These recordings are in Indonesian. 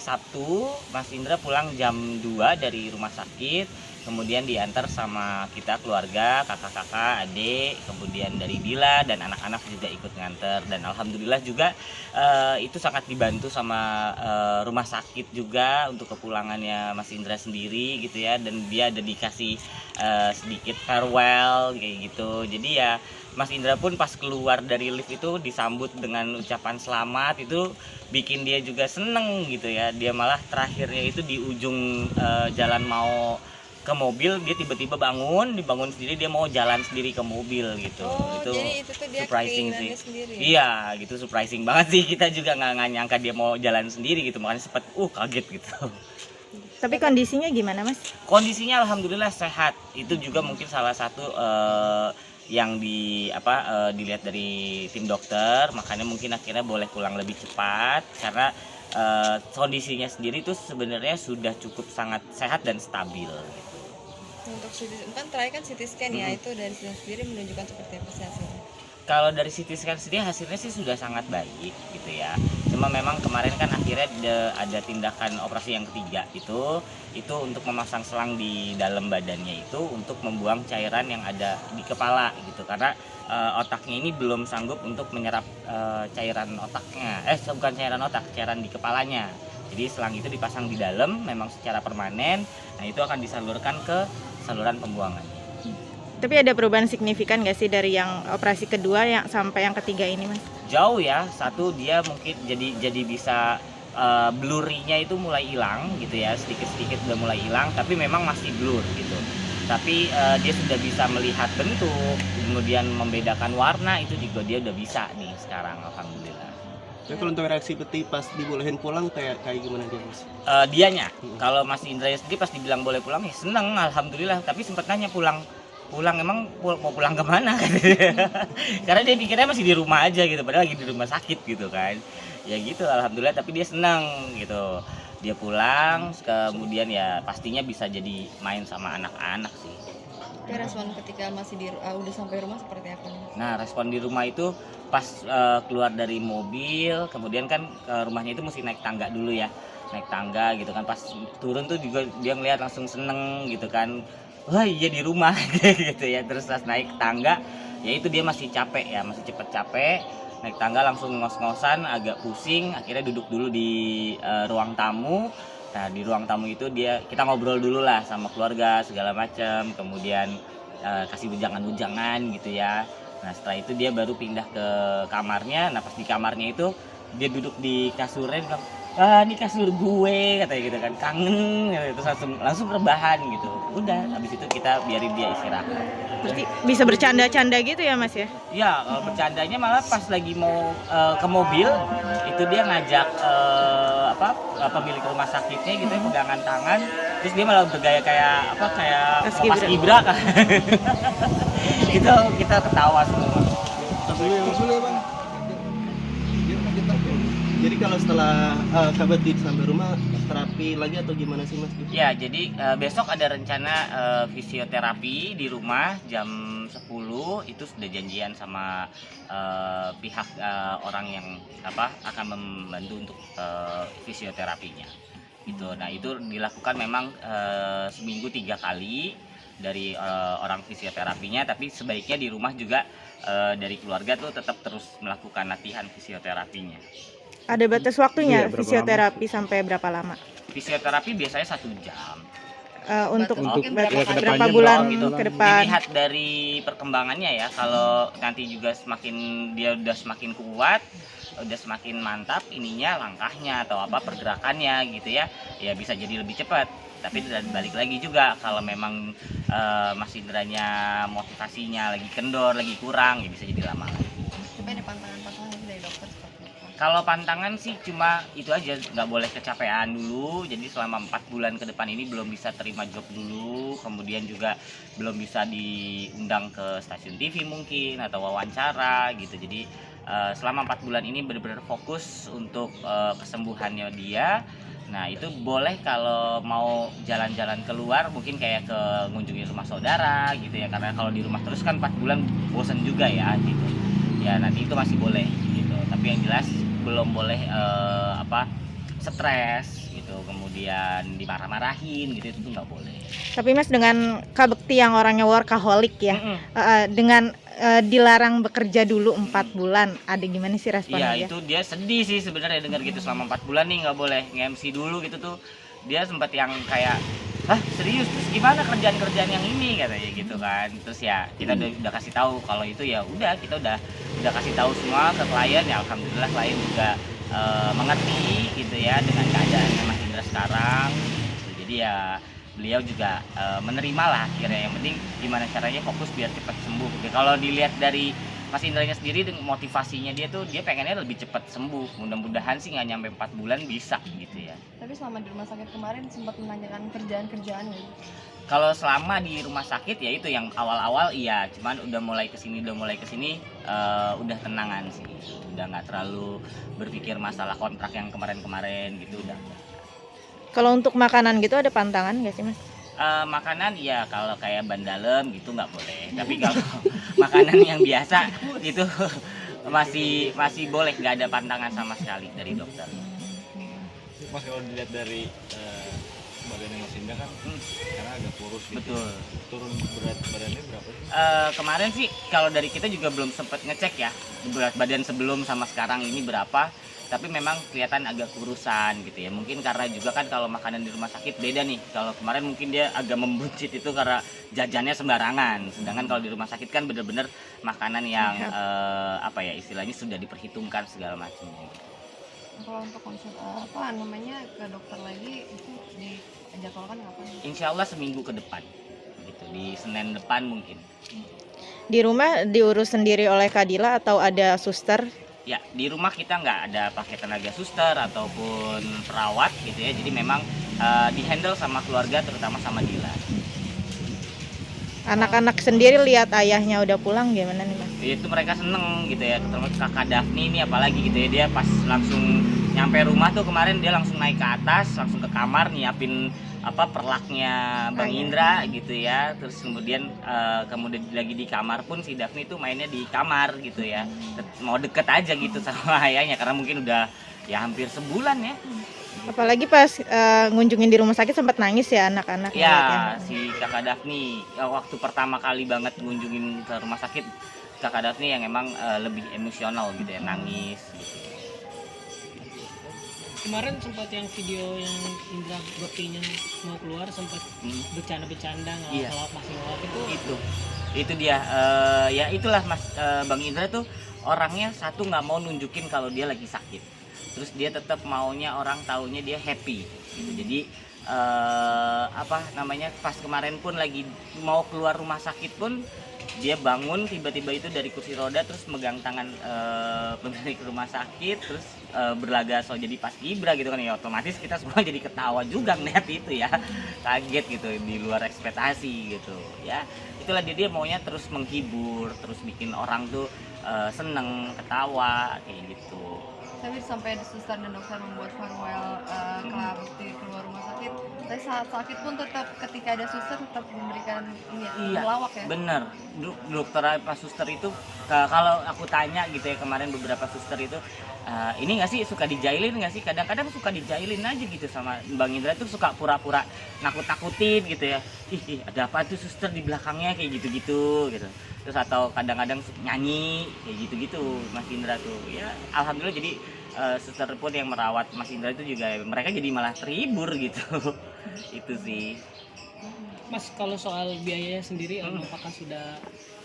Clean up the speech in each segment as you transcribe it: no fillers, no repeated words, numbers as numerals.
Sabtu Mas Indra pulang jam 2 dari rumah sakit, kemudian diantar sama kita keluarga, kakak-kakak, adik, kemudian dari Dila dan anak-anak juga ikut nganter. Dan alhamdulillah juga itu sangat dibantu sama rumah sakit juga untuk kepulangannya Mas Indra sendiri gitu ya, dan dia ada dikasih sedikit farewell kayak gitu. Jadi ya Mas Indra pun pas keluar dari lift itu disambut dengan ucapan selamat, itu bikin dia juga seneng gitu ya. Dia malah terakhirnya itu di ujung jalan mau ke mobil, dia tiba-tiba dibangun sendiri, dia mau jalan sendiri ke mobil gitu. Itu jadi itu tuh dia surprising sih. sendiri. Iya, gitu surprising banget sih. Kita juga nggak nyangka dia mau jalan sendiri gitu, makanya sempet kaget gitu. Tapi kondisinya gimana, Mas? Kondisinya alhamdulillah sehat. Itu juga mungkin salah satu yang dilihat dari tim dokter, makanya mungkin akhirnya boleh pulang lebih cepat karena kondisinya sendiri itu sebenarnya sudah cukup sangat sehat dan stabil gitu. Untuk kan terakhir kan CT scan ya, itu dari CT sendiri menunjukkan seperti apa sih hasilnya? Kalau dari CT scan sendiri hasilnya sih sudah sangat baik gitu ya. Cuma memang kemarin kan akhirnya ada tindakan operasi yang ketiga itu untuk memasang selang di dalam badannya, itu untuk membuang cairan yang ada di kepala gitu, karena otaknya ini belum sanggup untuk menyerap cairan otaknya. Bukan cairan otak, cairan di kepalanya. Jadi selang itu dipasang di dalam memang secara permanen. Nah, itu akan disalurkan ke saluran pembuangannya. Tapi ada perubahan signifikan nggak sih dari yang operasi kedua yang sampai yang ketiga ini, Mas? Jauh ya. Satu, dia mungkin jadi bisa blurry-nya itu mulai hilang gitu ya, sedikit-sedikit udah mulai hilang, tapi memang masih blur gitu. Tapi dia sudah bisa melihat bentuk, kemudian membedakan warna, itu juga dia udah bisa nih sekarang, alhamdulillah. Tapi kalau untuk reaksi Peti pas dibolehin pulang kayak gimana dia, Mas? Dianya, kalau Mas Indra sendiri pas dibilang boleh pulang ya seneng, alhamdulillah. Tapi sempat nanya pulang emang mau pulang kemana? Karena dia pikirnya masih di rumah aja gitu, padahal lagi di rumah sakit gitu kan. Ya gitu, alhamdulillah. Tapi dia seneng gitu, dia pulang, kemudian ya pastinya bisa jadi main sama anak-anak sih. Tapi respon ketika masih udah sampai rumah seperti apa nih? Nah, respon di rumah itu pas keluar dari mobil, kemudian kan rumahnya itu mesti naik tangga dulu ya, naik tangga gitu kan. Pas turun tuh juga dia ngeliat langsung seneng gitu kan, wah iya di rumah gitu ya. Terus pas naik tangga, ya itu dia masih capek ya, masih cepet capek. Naik tangga langsung ngos-ngosan, agak pusing, akhirnya duduk dulu di ruang tamu. Nah, di ruang tamu itu kita ngobrol dulu lah sama keluarga segala macam, kemudian kasih bujangan-bujangan gitu ya. Nah, setelah itu dia baru pindah ke kamarnya. Nah, pas di kamarnya itu dia duduk di kasurnya, ini kasur gue katanya gitu kan, kangen gitu. Terus langsung rebahan gitu. Udah, habis itu kita biarin dia istirahat. Berarti bisa bercanda-canda gitu ya, Mas ya? Ya, kalau bercandanya malah pas lagi mau ke mobil itu dia ngajak pemilik rumah sakitnya gitu ya, pegangan tangan, terus dia malah bergaya kayak Mas Ibra kan. Itu kita ketawa semua. Jadi kalau setelah Kak Peti sampai rumah terapi lagi atau gimana sih, Mas? Ya, jadi besok ada rencana fisioterapi di rumah jam 10. Itu sudah janjian sama pihak orang yang akan membantu untuk fisioterapinya. Gitu. Nah, itu dilakukan memang seminggu 3 kali dari orang fisioterapinya, tapi sebaiknya di rumah juga dari keluarga tuh tetap terus melakukan latihan fisioterapinya. Ada batas waktunya Iya, fisioterapi sampai berapa lama? Fisioterapi biasanya 1 jam. Untuk berapa bulan gitu. ke depan? Dilihat dari perkembangannya ya. Kalau nanti juga dia udah semakin kuat, udah semakin mantap ininya, langkahnya atau pergerakannya gitu ya, ya bisa jadi lebih cepat. Tapi balik lagi juga kalau memang Mas Indranya motivasinya lagi kendor, lagi kurang, ya bisa jadi lama lagi. Tapi ada pantangan-pantangan dari dokter seperti apa? Kalau pantangan sih cuma itu aja, nggak boleh kecapean dulu. Jadi selama 4 bulan ke depan ini belum bisa terima job dulu, kemudian juga belum bisa diundang ke stasiun TV mungkin atau wawancara gitu. Jadi selama 4 bulan ini benar-benar fokus untuk kesembuhannya dia. Nah, itu boleh kalau mau jalan-jalan keluar, mungkin kayak ke ngunjungi rumah saudara gitu ya, karena kalau di rumah terus kan 4 bulan bosan juga ya gitu. Ya nanti itu masih boleh gitu, tapi yang jelas belum boleh stres gitu. kemudian dimarah-marahin gitu, itu nggak boleh. Tapi Mas dengan Kak Bekti yang orangnya workaholic ya, Mm-mm. dengan dilarang bekerja dulu 4 bulan, ada gimana sih responnya Iya, dia? itu dia sedih sih sebenarnya dengar gitu, selama 4 bulan nih nggak boleh nge-MC dulu gitu tuh. Dia sempat yang kayak, hah serius, terus gimana kerjaan-kerjaan yang ini katanya gitu kan. Terus ya kita udah kasih tahu kalau itu ya udah, kita udah kasih tahu semua ke klien, ya alhamdulillah klien juga mengerti gitu ya dengan keadaan Mas Indra sekarang gitu. Jadi ya beliau juga menerima lah akhirnya, yang penting gimana caranya fokus biar cepat sembuh. Oke, kalau dilihat dari Mas Indranya sendiri dengan motivasinya dia tuh, dia pengennya lebih cepat sembuh, mudah-mudahan sih nggak nyampe 4 bulan bisa gitu ya. Tapi selama di rumah sakit kemarin sempat menanyakan kerjaan-kerjaan nggak? Kalau selama di rumah sakit ya itu yang awal-awal iya, cuman udah mulai kesini udah tenangan sih, udah nggak terlalu berpikir masalah kontrak yang kemarin-kemarin gitu udah. Kalau untuk makanan gitu ada pantangan nggak sih Mas? Makanan ya kalau kayak ban dalam gitu nggak boleh, tapi kalau makanan yang biasa itu masih boleh, nggak ada pantangan sama sekali dari dokter. Mas kalau dilihat dari badannya Mas Indra kan karena agak kurus gitu. Betul. Turun berat badannya berapa sih? Kemarin sih kalau dari kita juga belum sempat ngecek ya berat badan sebelum sama sekarang ini berapa, tapi memang kelihatan agak kurusan gitu ya. Mungkin karena juga kan kalau makanan di rumah sakit beda nih. Kalau kemarin mungkin dia agak membuncit itu karena jajannya sembarangan, sedangkan kalau di rumah sakit kan bener-bener makanan yang apa ya istilahnya sudah diperhitungkan segala macam. Kalau untuk konsul ke dokter lagi itu dijadwalkan kapan? Insya Allah seminggu ke depan gitu, di Senin depan mungkin. Di rumah diurus sendiri oleh Kadila atau ada suster? Ya, di rumah kita nggak ada pakai tenaga suster ataupun perawat gitu ya. Jadi memang dihandle sama keluarga, terutama sama Dila. Anak-anak sendiri lihat ayahnya udah pulang gimana nih Mas? Itu mereka seneng gitu ya, ketemu kakak Daphne ini apalagi gitu ya. Dia pas langsung nyampe rumah tuh kemarin dia langsung naik ke atas, langsung ke kamar nyiapin perlaknya Bang Indra gitu ya. Terus kemudian lagi di kamar pun si Daphne tuh mainnya di kamar gitu ya. Mau deket aja gitu sama ayahnya karena mungkin udah ya hampir sebulan ya. Apalagi pas ngunjungin di rumah sakit sempat nangis ya anak-anak. Ya, si kakak Daphne waktu pertama kali banget ngunjungin ke rumah sakit, kakak Daphne yang emang lebih emosional gitu ya, nangis gitu. Kemarin sempat yang video yang Indra Bektinya mau keluar sempat bercanda-bercanda Iya. ngelawak masih ngelawak Itu dia ya itulah Mas Bang Indra tuh orangnya satu nggak mau nunjukin kalau dia lagi sakit, terus dia tetap maunya orang taunya dia happy gitu. Jadi pas kemarin pun lagi mau keluar rumah sakit pun dia bangun tiba-tiba itu dari kursi roda terus megang tangan pemilik rumah sakit, terus berlaga so jadi paskibra gitu kan ya, otomatis kita semua jadi ketawa juga ngeliat itu ya, kaget gitu, di luar ekspektasi gitu ya. Itulah dia maunya terus menghibur, terus bikin orang tuh seneng, ketawa kayak gitu. Tapi sampai suster dan dokter membuat farewell Kak Bekti keluar rumah sakit. Tapi saat sakit pun tetap ketika ada suster tetap memberikan melawak ya. Bener, dokter apa suster itu kalau aku tanya gitu ya kemarin beberapa suster itu ini nggak sih suka dijailin nggak sih, kadang-kadang suka dijailin aja gitu sama Bang Indra tuh, suka pura-pura nakut-nakutin gitu ya, ih ada apa tuh suster di belakangnya kayak gitu-gitu gitu. Terus atau kadang-kadang nyanyi kayak gitu-gitu Mas Indra tuh ya, alhamdulillah. Jadi suster pun yang merawat Mas Indra itu juga mereka jadi malah terhibur gitu. Itu sih. Mas, kalau soal biayanya sendiri apakah sudah?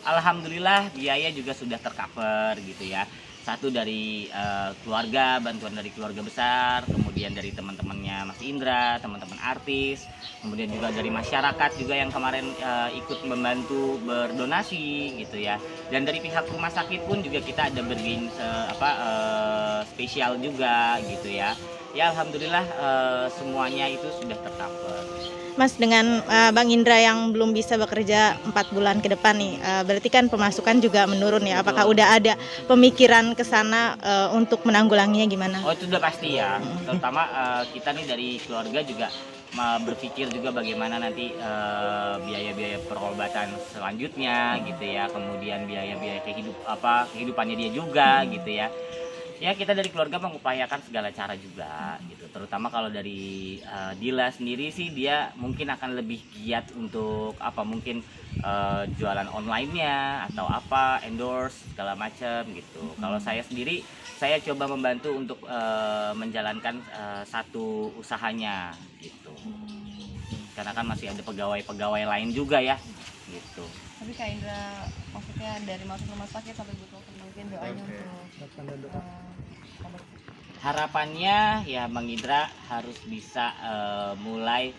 Alhamdulillah biaya juga sudah tercover gitu ya. Satu dari keluarga, bantuan dari keluarga besar, kemudian dari teman-temannya Mas Indra, teman-teman artis, kemudian juga dari masyarakat juga yang kemarin ikut membantu berdonasi gitu ya. Dan dari pihak rumah sakit pun juga kita ada bergain spesial juga gitu ya. Ya alhamdulillah semuanya itu sudah tercover. Mas, dengan Bang Indra yang belum bisa bekerja 4 bulan ke depan nih, berarti kan pemasukan juga menurun ya. Apakah udah ada pemikiran ke sana untuk menanggulanginya gimana? Oh itu udah pasti ya, terutama kita nih dari keluarga juga berpikir juga bagaimana nanti biaya-biaya perobatan selanjutnya gitu ya, kemudian biaya-biaya kehidupannya dia juga gitu ya. Ya kita dari keluarga mengupayakan segala cara juga gitu, terutama kalau dari Dila sendiri sih dia mungkin akan lebih giat untuk apa mungkin jualan online-nya atau apa endorse segala macam gitu. Kalau saya sendiri saya coba membantu untuk menjalankan satu usahanya gitu, karena kan masih ada pegawai-pegawai lain juga ya gitu. Tapi Kak Indra maksudnya dari masuk rumah sakit sampai butuh mungkin doanya untuk kabar. Harapannya ya Bang Indra harus bisa mulai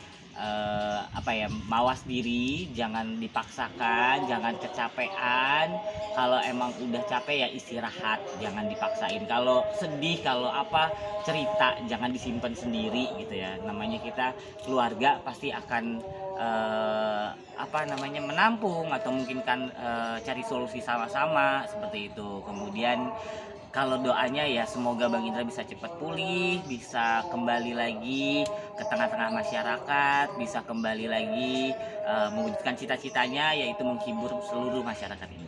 apa ya, mawas diri, jangan dipaksakan, jangan kecapean. Kalau emang udah capek ya istirahat, jangan dipaksain. Kalau sedih, kalau apa cerita, jangan disimpan sendiri gitu ya. Namanya kita keluarga pasti akan apa namanya menampung atau mungkin kan cari solusi sama-sama seperti itu. Kemudian kalau doanya ya semoga Bang Indra bisa cepat pulih, bisa kembali lagi ke tengah-tengah masyarakat, bisa kembali lagi mewujudkan cita-citanya yaitu menghibur seluruh masyarakat ini.